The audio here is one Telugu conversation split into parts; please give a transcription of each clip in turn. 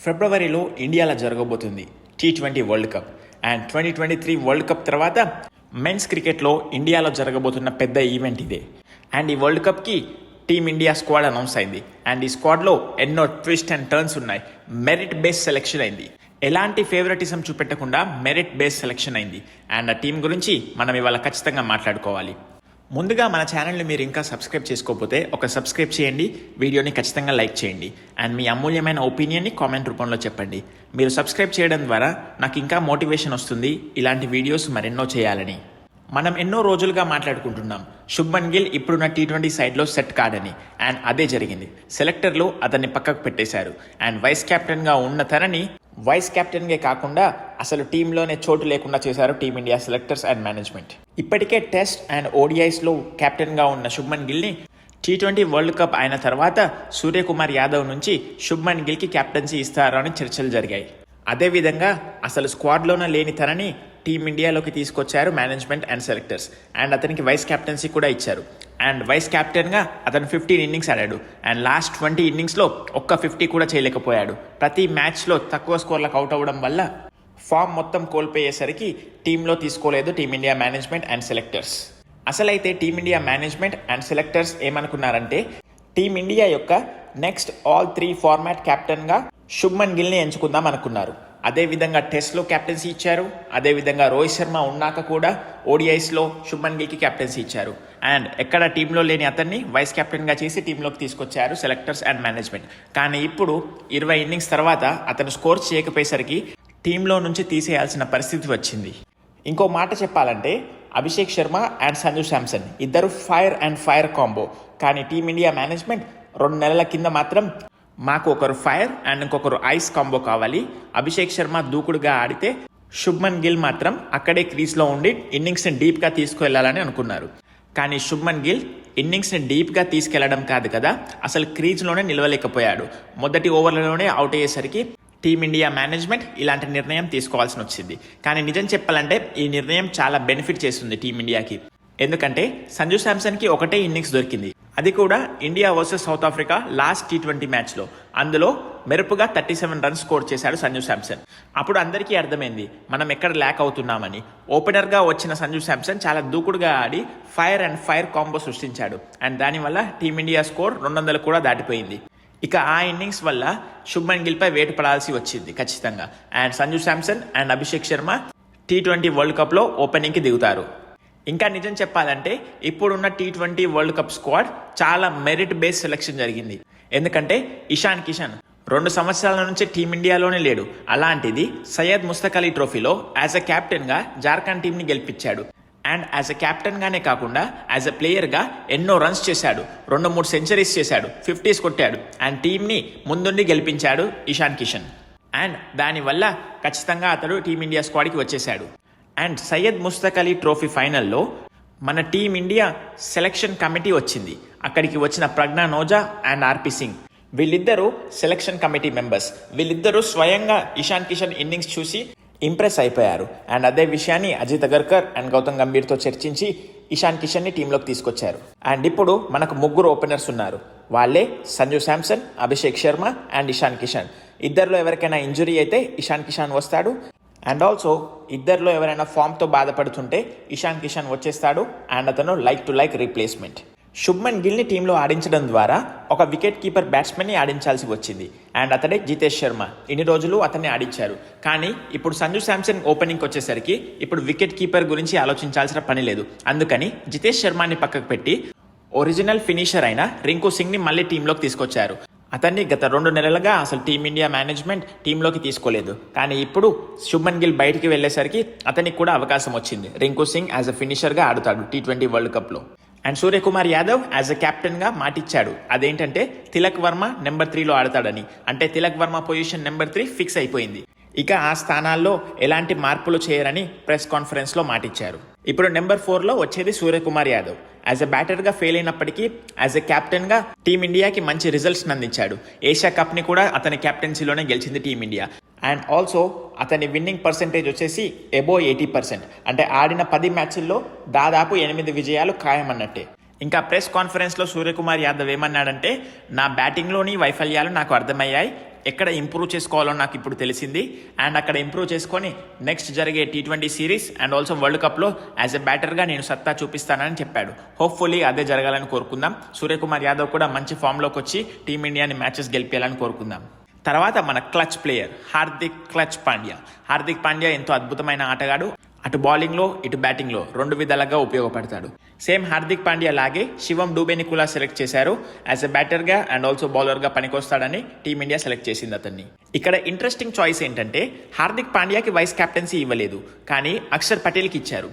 ఫిబ్రవరిలో ఇండియాలో జరగబోతుంది T20 world cup. And 2023 world cup తర్వాత మెన్స్ క్రికెట్లో ఇండియాలో జరగబోతున్న పెద్ద ఈవెంట్ ఇదే. అండ్ ఈ వరల్డ్ కప్కి టీమిండియా స్క్వాడ్ అనౌన్స్ అయింది. అండ్ ఈ స్క్వాడ్లో ఎన్నో ట్విస్ట్ అండ్ టర్న్స్ ఉన్నాయి. మెరిట్ బేస్డ్ సెలెక్షన్ అయింది. ఎలాంటి ఫేవరెటిజం చూపెట్టకుండా మెరిట్ బేస్డ్ సెలెక్షన్ అయింది. అండ్ ఆ టీం గురించి మనం ఇవాళ ఖచ్చితంగా మాట్లాడుకోవాలి. ముందుగా మన ఛానల్ని మీరు ఇంకా సబ్స్క్రైబ్ చేసుకోకపోతే ఒక సబ్స్క్రైబ్ చేయండి, వీడియోని ఖచ్చితంగా లైక్ చేయండి, అండ్ మీ అమూల్యమైన ఒపీనియన్ని కామెంట్ రూపంలో చెప్పండి. మీరు సబ్స్క్రైబ్ చేయడం ద్వారా నాకు ఇంకా మోటివేషన్ వస్తుంది ఇలాంటి వీడియోస్ మరెన్నో చేయాలని. మనం ఎన్నో రోజులుగా మాట్లాడుకుంటున్నాం శుభ్మన్ గిల్ ఇప్పుడున్న T20 సైడ్లో సెట్ కాడని. అండ్ అదే జరిగింది. సెలెక్టర్లు అతన్ని పక్కకు పెట్టేశారు. అండ్ వైస్ కెప్టెన్గా ఉన్న తనని వైస్ కెప్టెన్గే కాకుండా అసలు టీంలోనే చోటు లేకుండా చేశారు టీమిండియా సెలెక్టర్స్ అండ్ మేనేజ్మెంట్. ఇప్పటికే టెస్ట్ అండ్ ఓడిఐస్లో కెప్టెన్గా ఉన్న శుభ్మన్ గిల్ని T20 వరల్డ్ కప్ అయిన తర్వాత సూర్యకుమార్ యాదవ్ నుంచి శుభ్మన్ గిల్కి కెప్టెన్సీ ఇస్తారని చర్చలు జరిగాయి. అదేవిధంగా అసలు స్క్వాడ్లోనే లేని తనని టీమిండియాలోకి తీసుకొచ్చారు మేనేజ్మెంట్ అండ్ సెలెక్టర్స్. అండ్ అతనికి వైస్ కెప్టెన్సీ కూడా ఇచ్చారు. అండ్ వైస్ కెప్టెన్గా అతను 15 ఇన్నింగ్స్ ఆడాడు. అండ్ లాస్ట్ 20 ఇన్నింగ్స్లో ఒక్క 50 కూడా చేయలేకపోయాడు. ప్రతి మ్యాచ్లో తక్కువ స్కోర్లకు అవుట్ అవ్వడం వల్ల ఫామ్ మొత్తం కోల్పోయేసరికి టీంలో తీసుకోలేదు టీమిండియా మేనేజ్మెంట్ అండ్ సెలెక్టర్స్. అసలైతే టీమిండియా మేనేజ్మెంట్ అండ్ సెలెక్టర్స్ ఏమనుకున్నారంటే టీమిండియా యొక్క నెక్స్ట్ ఆల్ 3 ఫార్మాట్ కెప్టెన్గా శుభ్మన్ గిల్ని ఎంచుకుందాం అనుకున్నారు. అదేవిధంగా టెస్ట్లో కెప్టెన్సీ ఇచ్చారు. అదేవిధంగా రోహిత్ శర్మ ఉన్నాక కూడా ఓడిఐస్లో శుభ్మన్ గిల్కి కెప్టెన్సీ ఇచ్చారు. అండ్ ఎక్కడ టీంలో లేని అతన్ని వైస్ కెప్టెన్గా చేసి టీంలోకి తీసుకొచ్చారు సెలెక్టర్స్ అండ్ మేనేజ్మెంట్. కానీ ఇప్పుడు 20 ఇన్నింగ్స్ తర్వాత అతను స్కోర్ చేయకపోయేసరికి టీంలో నుంచి తీసేయాల్సిన పరిస్థితి వచ్చింది. ఇంకో మాట చెప్పాలంటే అభిషేక్ శర్మ అండ్ సంజు శాంసన్ ఇద్దరు ఫైర్ అండ్ ఫైర్ కాంబో. కానీ టీమిండియా మేనేజ్మెంట్ 2 నెలల కింద మాత్రం మాకు ఒకరు ఫైర్ అండ్ ఇంకొకరు ఐస్ కాంబో కావాలి, అభిషేక్ శర్మ దూకుడుగా ఆడితే శుభ్మన్ గిల్ మాత్రం అక్కడే క్రీజ్లో ఉండి ఇన్నింగ్స్ని డీప్గా తీసుకువెళ్లాలని అనుకున్నారు. కానీ శుభ్మన్ గిల్ ఇన్నింగ్స్ని డీప్గా తీసుకెళ్లడం కాదు కదా, అసలు క్రీజ్లోనే నిలవలేకపోయాడు. మొదటి ఓవర్లలోనే అవుట్ అయ్యేసరికి టీమిండియా మేనేజ్మెంట్ ఇలాంటి నిర్ణయం తీసుకోవాల్సి వచ్చింది. కానీ నిజం చెప్పాలంటే ఈ నిర్ణయం చాలా బెనిఫిట్ చేస్తుంది టీమిండియాకి. ఎందుకంటే సంజు శాంసన్కి ఒకటే ఇన్నింగ్స్ దొరికింది, అది కూడా India versus south Africa last T20 మ్యాచ్లో. అందులో మెరుపుగా 37 రన్స్ స్కోర్ చేశాడు సంజు శాంసన్. అప్పుడు అందరికీ అర్థమైంది మనం ఎక్కడ ల్యాక్ అవుతున్నామని. ఓపెనర్గా వచ్చిన సంజు శాంసన్ చాలా దూకుడుగా ఆడి ఫైర్ అండ్ ఫైర్ కాంబో సృష్టించాడు. అండ్ దానివల్ల టీమిండియా స్కోర్ 200 కూడా దాటిపోయింది. ఇక ఆ ఇన్నింగ్స్ వల్ల శుభ్మన్ గిల్పై వేటు పడాల్సి వచ్చింది ఖచ్చితంగా. And Sanju Samson and Abhishek Sharma T20 world కప్లో ఓపెనింగ్కి దిగుతారు. ఇంకా నిజం చెప్పాలంటే ఇప్పుడున్న T20 వరల్డ్ కప్ స్క్వాడ్ చాలా మెరిట్ బేస్డ్ సెలెక్షన్ జరిగింది. ఎందుకంటే ఇషాన్ కిషన్ 2 సంవత్సరాల నుంచి టీమిండియాలోనే లేడు. అలాంటిది సయ్యద్ ముస్తక్ అలీ ట్రోఫీలో యాజ్ అ కెప్టెన్గా జార్ఖండ్ టీంని గెలిపించాడు. అండ్ యాజ్ అ కెప్టెన్గానే కాకుండా యాజ్ అ ప్లేయర్గా ఎన్నో రన్స్ చేశాడు, 2-3 సెంచరీస్ చేశాడు, 50s కొట్టాడు. అండ్ టీంని ముందుండి గెలిపించాడు ఇషాన్ కిషన్. అండ్ దానివల్ల ఖచ్చితంగా అతడు టీమిండియా స్క్వాడ్కి వచ్చేశాడు. అండ్ సయ్యద్ ముస్తక్ అలీ ట్రోఫీ ఫైనల్లో మన టీమిండియా సెలక్షన్ కమిటీ వచ్చింది. అక్కడికి వచ్చిన ప్రజ్ఞా నోజా అండ్ ఆర్పి సింగ్ వీళ్ళిద్దరూ సెలక్షన్ కమిటీ మెంబర్స్. వీళ్ళిద్దరూ స్వయంగా ఇషాన్ కిషన్ ఇన్నింగ్స్ చూసి ఇంప్రెస్ అయిపోయారు. అండ్ అదే విషయాన్ని అజిత్ అగర్కర్ అండ్ గౌతమ్ గంభీర్తో చర్చించి ఇషాన్ కిషన్ని టీంలోకి తీసుకొచ్చారు. అండ్ ఇప్పుడు మనకు 3 ఓపెనర్స్ ఉన్నారు. వాళ్ళే సంజు శాంసన్, అభిషేక్ శర్మ అండ్ ఇషాన్ కిషన్. ఇద్దరిలో ఎవరికైనా ఇంజురీ అయితే ఇషాన్ కిషన్ వస్తాడు. అండ్ ఆల్సో ఇద్దరిలో ఎవరైనా ఫామ్తో బాధపడుతుంటే ఇషాన్ కిషన్ వచ్చేస్తాడు. అండ్ అతను like to like replacement. Shubman గిల్ని టీంలో ఆడించడం ద్వారా ఒక వికెట్ కీపర్ బ్యాట్స్మెన్ని ఆడించాల్సి వచ్చింది. అండ్ అతడే జితేష్ శర్మ. ఇన్ని రోజులు అతన్ని ఆడించారు. కానీ ఇప్పుడు సంజు శాంసన్ ఓపెనింగ్కి వచ్చేసరికి ఇప్పుడు వికెట్ కీపర్ గురించి ఆలోచించాల్సిన పని లేదు. అందుకని జితేష్ శర్మని పక్కకు పెట్టి ఒరిజినల్ ఫినిషర్ అయిన రింకు సింగ్ని మళ్ళీ టీంలోకి తీసుకొచ్చారు. అతన్ని గత 2 నెలలుగా అసలు టీమిండియా మేనేజ్మెంట్ టీంలోకి తీసుకోలేదు. కానీ ఇప్పుడు శుభ్మన్ గిల్ బయటికి వెళ్లేసరికి అతనికి కూడా అవకాశం వచ్చింది. రింకు సింగ్ యాజ్ అ ఫినిషర్గా ఆడుతాడు T20 వరల్డ్ కప్లో. And Suryakumar Yadav as a కెప్టెన్గా మాటిచ్చాడు. అదేంటంటే తిలక్ వర్మ నెంబర్ 3లో ఆడతాడని. అంటే Tilak Varma position number 3 fix అయిపోయింది. ఇక ఆ స్థానాల్లో ఎలాంటి మార్పులు చేయరని ప్రెస్ కాన్ఫరెన్స్లో మాటిచ్చారు. ఇప్పుడు నెంబర్ 4లో వచ్చేది సూర్యకుమార్ యాదవ్. యాజ్ అ బ్యాటర్గా ఫెయిల్ అయినప్పటికీ యాజ్ ఎ కెప్టెన్గా టీమిండియాకి మంచి రిజల్ట్స్ అందించాడు. ఏషియా కప్ని కూడా అతని కెప్టెన్సీలోనే గెలిచింది టీమిండియా. అండ్ ఆల్సో అతని విన్నింగ్ పర్సెంటేజ్ వచ్చేసి అబోవ్ 80%. అంటే ఆడిన 10 మ్యాచ్ల్లో దాదాపు 8 విజయాలు ఖాయమన్నట్టే. ఇంకా ప్రెస్ కాన్ఫరెన్స్లో సూర్యకుమార్ యాదవ్ ఏమన్నాడంటే, నా బ్యాటింగ్లోని వైఫల్యాలు నాకు అర్థమయ్యాయి, ఎక్కడ ఇంప్రూవ్ చేసుకోవాలో నాకు ఇప్పుడు తెలిసింది. అండ్ అక్కడ ఇంప్రూవ్ చేసుకొని నెక్స్ట్ జరిగే T20 series and also world కప్లో యాజ్ ఎ బ్యాటర్గా నేను సత్తా చూపిస్తానని చెప్పాడు. హోప్ఫుల్లీ అదే జరగాలని కోరుకుందాం. సూర్యకుమార్ యాదవ్ కూడా మంచి ఫామ్లోకి వచ్చి టీమిండియాని మ్యాచెస్ గెలిపేయాలని కోరుకుందాం. తర్వాత మన క్లచ్ ప్లేయర్ హార్దిక్ పాండ్యా ఎంతో అద్భుతమైన ఆటగాడు. అటు బౌలింగ్లో ఇటు బ్యాటింగ్లో రెండు విధాలుగా ఉపయోగపడతాడు. సేమ్ హార్దిక్ పాండ్యా లాగే శివం డూబేని కూడా సెలెక్ట్ చేశారు. యాజ్ ఎ బ్యాటర్గా అండ్ ఆల్సో బౌలర్గా పనికొస్తాడని టీమిండియా సెలెక్ట్ చేసింది అతన్ని. ఇక్కడ ఇంట్రెస్టింగ్ చాయిస్ ఏంటంటే హార్దిక్ పాండ్యాకి వైస్ కెప్టెన్సీ ఇవ్వలేదు, కానీ అక్షర్ పటేల్కి ఇచ్చారు.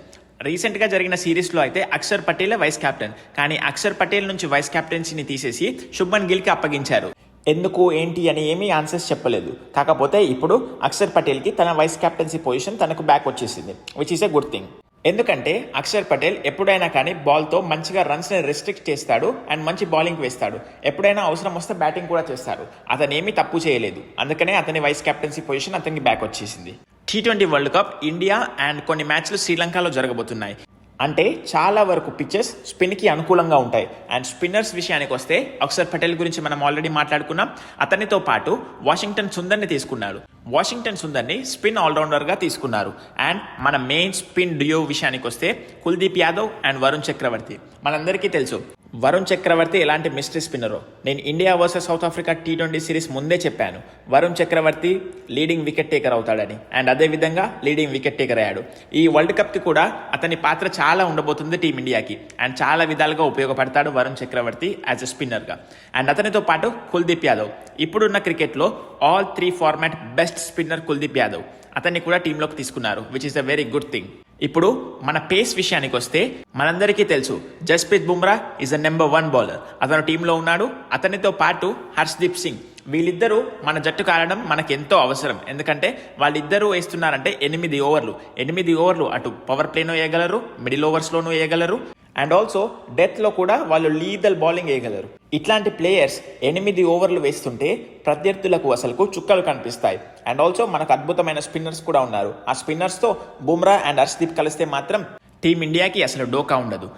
రీసెంట్గా జరిగిన సిరీస్లో అయితే అక్షర్ పటేలే వైస్ కెప్టెన్, కానీ అక్షర్ పటేల్ నుంచి వైస్ కెప్టెన్సీని తీసేసి శుభ్మన్ గిల్కి అప్పగించారు. ఎందుకు ఏంటి అని ఏమీ ఆన్సర్స్ చెప్పలేదు. కాకపోతే ఇప్పుడు అక్షర్ పటేల్కి తన వైస్ కెప్టెన్సీ పొజిషన్ తనకు బ్యాక్ వచ్చేసింది, which is a good thing. ఎందుకంటే అక్షర్ పటేల్ ఎప్పుడైనా కానీ బాల్తో మంచిగా రన్స్ని రెస్ట్రిక్ట్ చేస్తాడు అండ్ మంచి బౌలింగ్ వేస్తాడు. ఎప్పుడైనా అవసరం వస్తే బ్యాటింగ్ కూడా చేస్తాడు. అతను ఏమీ తప్పు చేయలేదు, అందుకనే అతని వైస్ కెప్టెన్సీ పొజిషన్ అతనికి బ్యాక్ వచ్చేసింది. T20 world cup India and కొన్ని మ్యాచ్లు శ్రీలంకలో జరగబోతున్నాయి. అంటే చాలా వరకు పిచ్చెస్ స్పిన్కి అనుకూలంగా ఉంటాయి. అండ్ స్పిన్నర్స్ విషయానికి వస్తే అక్షర్ పటేల్ గురించి మనం ఆల్రెడీ మాట్లాడుకున్నాం. అతనితో పాటు వాషింగ్టన్ సుందర్ని తీసుకున్నారు. వాషింగ్టన్ సుందర్ని స్పిన్ ఆల్రౌండర్గా తీసుకున్నారు. అండ్ మన మెయిన్ స్పిన్ డ్యూయో విషయానికి వస్తే కుల్దీప్ యాదవ్ అండ్ వరుణ్ చక్రవర్తి. మనందరికీ తెలుసు వరుణ్ చక్రవర్తి ఎలాంటి మిస్టరీ స్పిన్నరో. నేను India versus south Africa T20 series ముందే చెప్పాను, వరుణ్ చక్రవర్తి లీడింగ్ వికెట్ టేకర్ అవుతాడని. అండ్ అదేవిధంగా లీడింగ్ వికెట్ టేకర్ అయ్యాడు. ఈ వరల్డ్ కప్కి కూడా అతని పాత్ర చాలా ఉండబోతుంది టీమిండియాకి. అండ్ చాలా విధాలుగా ఉపయోగపడతాడు వరుణ్ చక్రవర్తి యాజ్ ఎ స్పిన్నర్గా. అండ్ అతనితో పాటు కుల్దీప్ యాదవ్, ఇప్పుడున్న క్రికెట్లో all 3 format best spinner Kuldeep Yadav. అతన్ని కూడా టీంలోకి తీసుకున్నారు, which is a very good thing. ఇప్పుడు మన పేస్ విషయానికి వస్తే మనందరికీ తెలుసు Jasprit Bumrah is a number 1 bowler. అతను టీంలో ఉన్నాడు. అతనితో పాటు హర్షదీప్ సింగ్. వీళ్ళిద్దరూ మన జట్టుకు ఆడడం మనకు ఎంతో అవసరం. ఎందుకంటే వాళ్ళిద్దరూ వేస్తున్నారంటే 8 ఓవర్లు. 8 ఓవర్లు అటు పవర్ ప్లేనో వేయగలరు, మిడిల్ ఓవర్స్లోనూ వేయగలరు, అండ్ ఆల్సో డెత్లో కూడా వాళ్ళు లీదల్ బౌలింగ్ వేయగలరు. ఇట్లాంటి ప్లేయర్స్ 8 ఓవర్లు వేస్తుంటే ప్రత్యర్థులకు అసలుకు చుక్కలు కనిపిస్తాయి. అండ్ ఆల్సో మనకు అద్భుతమైన స్పిన్నర్స్ కూడా ఉన్నారు. ఆ స్పిన్నర్స్తో బుమ్రా అండ్ హర్షదీప్ కలిస్తే మాత్రం టీమిండియాకి అసలు డోకా ఉండదు.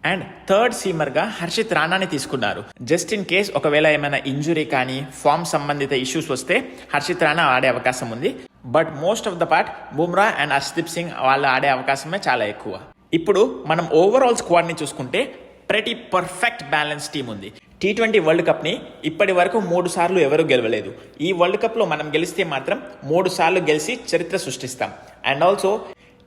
అండ్ థర్డ్ సీమర్గా హర్షిత్ రాణాని తీసుకున్నారు. జస్ట్ ఇన్ కేస్ ఒకవేళ ఏమైనా ఇంజురీ కానీ ఫామ్ సంబంధిత ఇష్యూస్ వస్తే హర్షిత్ రాణా ఆడే అవకాశం ఉంది. But most of the part Bumrah and Harshdeep Singh వాళ్ళు ఆడే అవకాశమే చాలా ఎక్కువ. ఇప్పుడు మనం ఓవరాల్ స్క్వాడ్ని చూసుకుంటే ప్రతి పర్ఫెక్ట్ బ్యాలెన్స్ టీం ఉంది. T20 వరల్డ్ కప్ని ఇప్పటి వరకు 3 సార్లు ఎవరు గెలవలేదు. ఈ వరల్డ్ కప్లో మనం గెలిస్తే మాత్రం 3 సార్లు గెలిచి చరిత్ర సృష్టిస్తాం. అండ్ ఆల్సో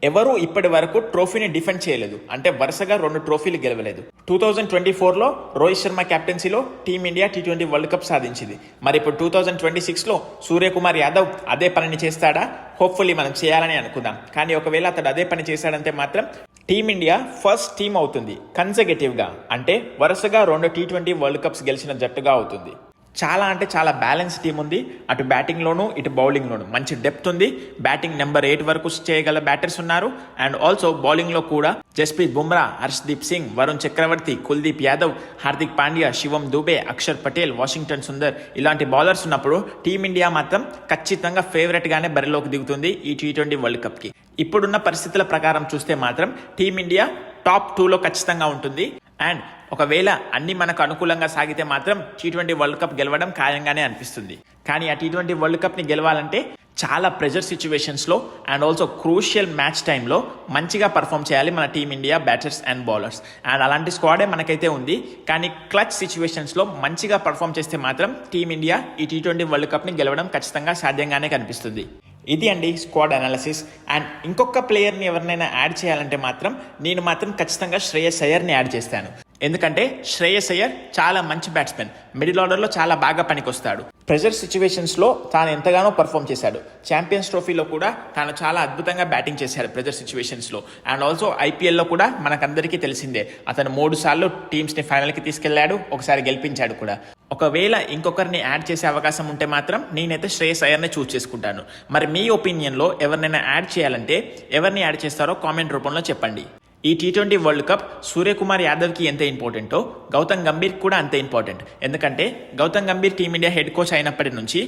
ఎవరు ఇప్పటి వరకు ట్రోఫీని డిఫెండ్ చేయలేదు, అంటే వరుసగా 2 ట్రోఫీలు గెలవలేదు. 2024లో రోహిత్ శర్మ కెప్టెన్సీలో టీమిండియా T20 వరల్డ్ కప్ సాధించింది. మరి ఇప్పుడు 2026లో సూర్యకుమార్ యాదవ్ అదే పనిని చేస్తాడా? హోప్ఫుల్లీ మనం చేయాలని అనుకుందాం. కానీ ఒకవేళ అతడు అదే పని చేశాడంటే మాత్రం టీమిండియా ఫస్ట్ టీం అవుతుంది కన్సర్గేటివ్గా, అంటే వరుసగా 2 T20 వరల్డ్ కప్స్ గెలిచిన జట్టుగా అవుతుంది. చాలా అంటే చాలా బ్యాలెన్స్ టీం ఉంది. అటు బ్యాటింగ్లోనూ ఇటు బౌలింగ్లోనూ మంచి డెప్త్ ఉంది. బ్యాటింగ్ నెంబర్ 8 వరకు చేయగల బ్యాటర్స్ ఉన్నారు. అండ్ ఆల్సో బౌలింగ్లో కూడా జస్ప్రీత్ బుమ్రా, హర్షదీప్ సింగ్, వరుణ్ చక్రవర్తి, కుల్దీప్ యాదవ్, హార్దిక్ పాండ్యా, శివం దూబే, అక్షర్ పటేల్, వాషింగ్టన్ సుందర్ ఇలాంటి బౌలర్స్ ఉన్నప్పుడు టీమిండియా మాత్రం ఖచ్చితంగా ఫేవరెట్గానే బరిలోకి దిగుతుంది ఈ T20 వరల్డ్ కప్కి. ఇప్పుడున్న పరిస్థితుల ప్రకారం చూస్తే మాత్రం టీమిండియా టాప్ 2లో ఖచ్చితంగా ఉంటుంది. అండ్ ఒకవేళ అన్ని మనకు అనుకూలంగా సాగితే మాత్రం T20 వరల్డ్ కప్ గెలవడం ఖాయంగానే అనిపిస్తుంది. కానీ ఆ T20 వరల్డ్ కప్ని గెలవాలంటే చాలా ప్రెజర్ సిచ్యువేషన్స్లో అండ్ ఆల్సో క్రూషియల్ మ్యాచ్ టైంలో మంచిగా పర్ఫామ్ చేయాలి మన team India batters and bowlers. And అలాంటి స్క్వాడే మనకైతే ఉంది. కానీ క్లచ్ సిచ్యువేషన్స్లో మంచిగా పర్ఫామ్ చేస్తే మాత్రం టీమిండియా ఈ T20 వరల్డ్ కప్ని గెలవడం ఖచ్చితంగా సాధ్యంగానే కనిపిస్తుంది. ఇది అండి స్క్వాడ్ అనాలిసిస్. అండ్ ఇంకొక ప్లేయర్ని ఎవరినైనా యాడ్ చేయాలంటే మాత్రం నేను మాత్రం ఖచ్చితంగా శ్రేయస్ అయ్యర్ని యాడ్ చేస్తాను. ఎందుకంటే శ్రేయస్ అయ్యర్ చాలా మంచి బ్యాట్స్మెన్, మిడిల్ ఆర్డర్లో చాలా బాగా పనికొస్తాడు. ప్రెజర్ సిచ్యువేషన్స్లో తాను ఎంతగానో పర్ఫామ్ చేశాడు. ఛాంపియన్స్ ట్రోఫీలో కూడా తాను చాలా అద్భుతంగా బ్యాటింగ్ చేశాడు ప్రెజర్ సిచ్యువేషన్స్లో. అండ్ ఆల్సో ఐపీఎల్లో కూడా మనకందరికీ తెలిసిందే అతను 3 సార్లు టీమ్స్ని ఫైనల్కి తీసుకెళ్లాడు, ఒకసారి గెలిపించాడు కూడా. ఒకవేళ ఇంకొకరిని యాడ్ చేసే అవకాశం ఉంటే మాత్రం నేనైతే శ్రేయస్ అయ్యర్ని చూస్ చేసుకుంటాను. మరి మీ ఒపీనియన్లో ఎవరినైనా యాడ్ చేయాలంటే ఎవరిని యాడ్ చేస్తారో కామెంట్ రూపంలో చెప్పండి. ఈ T20 వరల్డ్ కప్ సూర్యకుమార్ యాదవ్కి ఎంత ఇంపార్టెంటో గౌతమ్ గంభీర్ కూడా అంతే ఇంపార్టెంట్. ఎందుకంటే Gautam Gambhir team India head coach అయినప్పటి నుంచి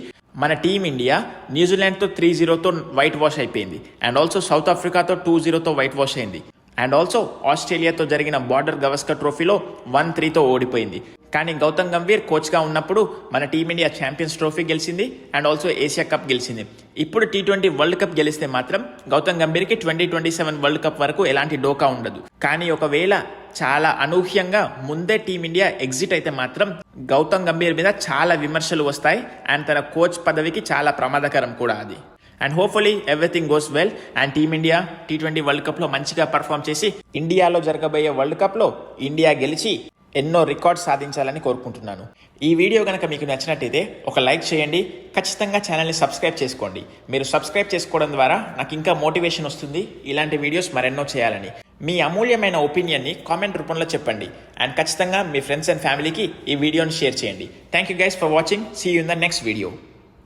మన టీమిండియా న్యూజిలాండ్తో 3-0తో వైట్ వాష్ అయిపోయింది. అండ్ ఆల్సో సౌత్ ఆఫ్రికాతో 2-0తో వైట్ వాష్ అయింది. అండ్ ఆల్సో ఆస్ట్రేలియాతో జరిగిన బార్డర్ గవస్కర్ ట్రోఫీలో 1-3తో ఓడిపోయింది. కానీ గౌతమ్ గంభీర్ కోచ్గా ఉన్నప్పుడు మన టీమిండియా ఛాంపియన్స్ ట్రోఫీ గెలిచింది అండ్ ఆల్సో ఏషియా కప్ గెలిచింది. ఇప్పుడు T20 వరల్డ్ కప్ గెలిస్తే మాత్రం గౌతమ్ గంభీర్కి 2027 వరల్డ్ కప్ వరకు ఎలాంటి డోకా ఉండదు. కానీ ఒకవేళ చాలా అనూహ్యంగా ముందే టీమిండియా ఎగ్జిట్ అయితే మాత్రం గౌతమ్ గంభీర్ మీద చాలా విమర్శలు వస్తాయి అండ్ తన కోచ్ పదవికి చాలా ప్రమాదకరం కూడా అది. And hopefully everything goes well and team India T20 world కప్లో మంచిగా పర్ఫామ్ చేసి ఇండియాలో జరగబోయే వరల్డ్ కప్లో ఇండియా గెలిచి ఎన్నో రికార్డ్స్ సాధించాలని కోరుకుంటున్నాను. ఈ వీడియో కనుక మీకు నచ్చినట్టయితే ఒక లైక్ చేయండి, ఖచ్చితంగా ఛానల్ని సబ్స్క్రైబ్ చేసుకోండి. మీరు సబ్స్క్రైబ్ చేసుకోవడం ద్వారా నాకు ఇంకా మోటివేషన్ వస్తుంది ఇలాంటి వీడియోస్ మరెన్నో చేయాలని. మీ అమూల్యమైన ఒపీనియన్ని కామెంట్ రూపంలో చెప్పండి అండ్ ఖచ్చితంగా మీ ఫ్రెండ్స్ అండ్ ఫ్యామిలీకి ఈ వీడియోని షేర్ చేయండి. Thank you guys for watching. See you in the next video.